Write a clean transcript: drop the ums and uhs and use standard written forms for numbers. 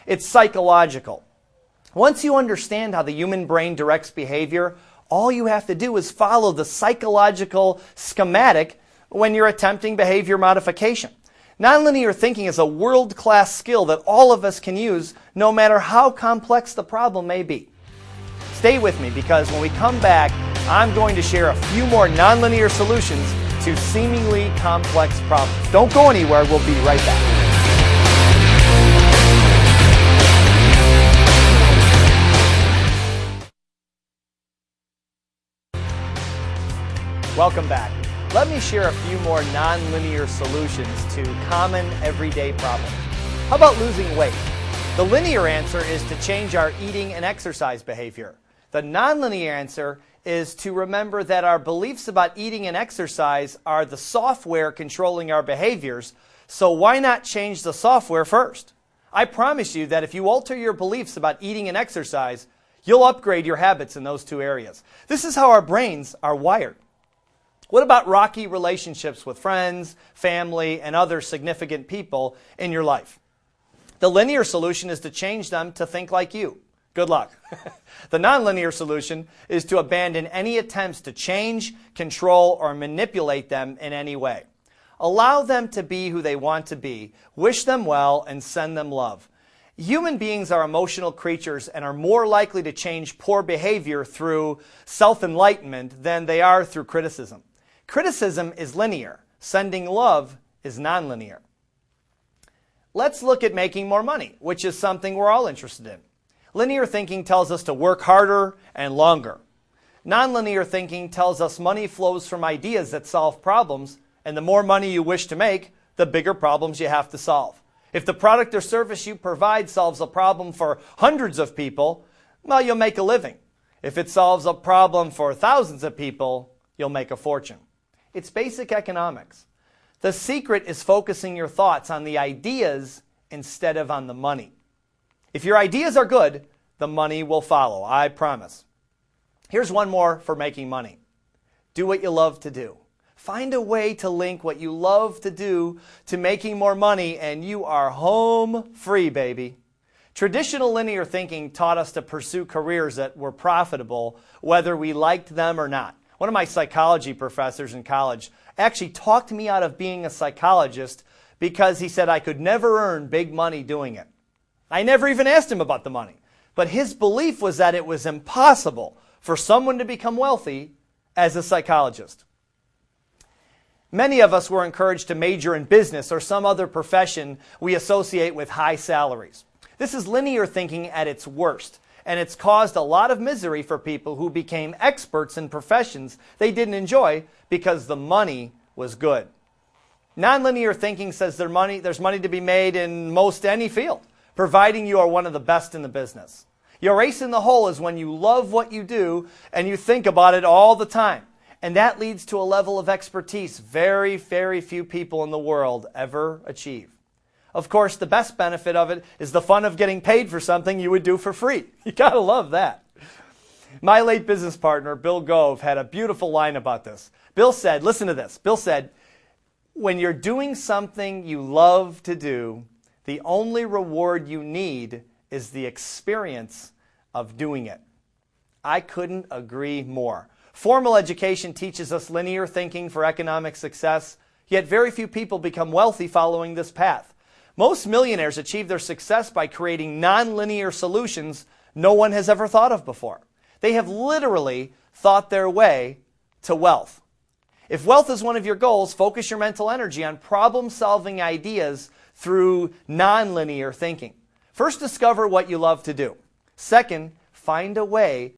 It's psychological. Once you understand how the human brain directs behavior, all you have to do is follow the psychological schematic when you're attempting behavior modification. Nonlinear thinking is a world-class skill that all of us can use no matter how complex the problem may be. Stay with me because when we come back, I'm going to share a few more nonlinear solutions to seemingly complex problems. Don't go anywhere, we'll be right back. Welcome back. Let me share a few more nonlinear solutions to common everyday problems. How about losing weight? The linear answer is to change our eating and exercise behavior. The nonlinear answer is to remember that our beliefs about eating and exercise are the software controlling our behaviors, so why not change the software first? I promise you that if you alter your beliefs about eating and exercise, you'll upgrade your habits in those two areas. This is how our brains are wired. What about rocky relationships with friends, family, and other significant people in your life? The linear solution is to change them to think like you. Good luck. The nonlinear solution is to abandon any attempts to change, control, or manipulate them in any way. Allow them to be who they want to be, wish them well, and send them love. Human beings are emotional creatures and are more likely to change poor behavior through self-enlightenment than they are through criticism. Criticism is linear. Sending love is nonlinear. Let's look at making more money, which is something we're all interested in. Linear thinking tells us to work harder and longer. Nonlinear thinking tells us money flows from ideas that solve problems, and the more money you wish to make, the bigger problems you have to solve. If the product or service you provide solves a problem for hundreds of people, well, you'll make a living. If it solves a problem for thousands of people, you'll make a fortune. It's basic economics. The secret is focusing your thoughts on the ideas instead of on the money. If your ideas are good, the money will follow, I promise. Here's one more for making money. Do what you love to do. Find a way to link what you love to do to making more money, and you are home free, baby. Traditional linear thinking taught us to pursue careers that were profitable, whether we liked them or not. One of my psychology professors in college actually talked me out of being a psychologist because he said I could never earn big money doing it. I never even asked him about the money. But his belief was that it was impossible for someone to become wealthy as a psychologist. Many of us were encouraged to major in business or some other profession we associate with high salaries. This is linear thinking at its worst. And it's caused a lot of misery for people who became experts in professions they didn't enjoy because the money was good. Nonlinear thinking says there's money to be made in most any field, providing you are one of the best in the business. Your ace in the hole is when you love what you do and you think about it all the time. And that leads to a level of expertise very, very few people in the world ever achieve. Of course, the best benefit of it is the fun of getting paid for something you would do for free. You gotta love that. My late business partner, Bill Gove, had a beautiful line about this. Bill said, listen to this. Bill said, when you're doing something you love to do, the only reward you need is the experience of doing it. I couldn't agree more. Formal education teaches us linear thinking for economic success, yet very few people become wealthy following this path. Most millionaires achieve their success by creating nonlinear solutions no one has ever thought of before. They have literally thought their way to wealth. If wealth is one of your goals, focus your mental energy on problem-solving ideas through nonlinear thinking. First, discover what you love to do. Second, find a way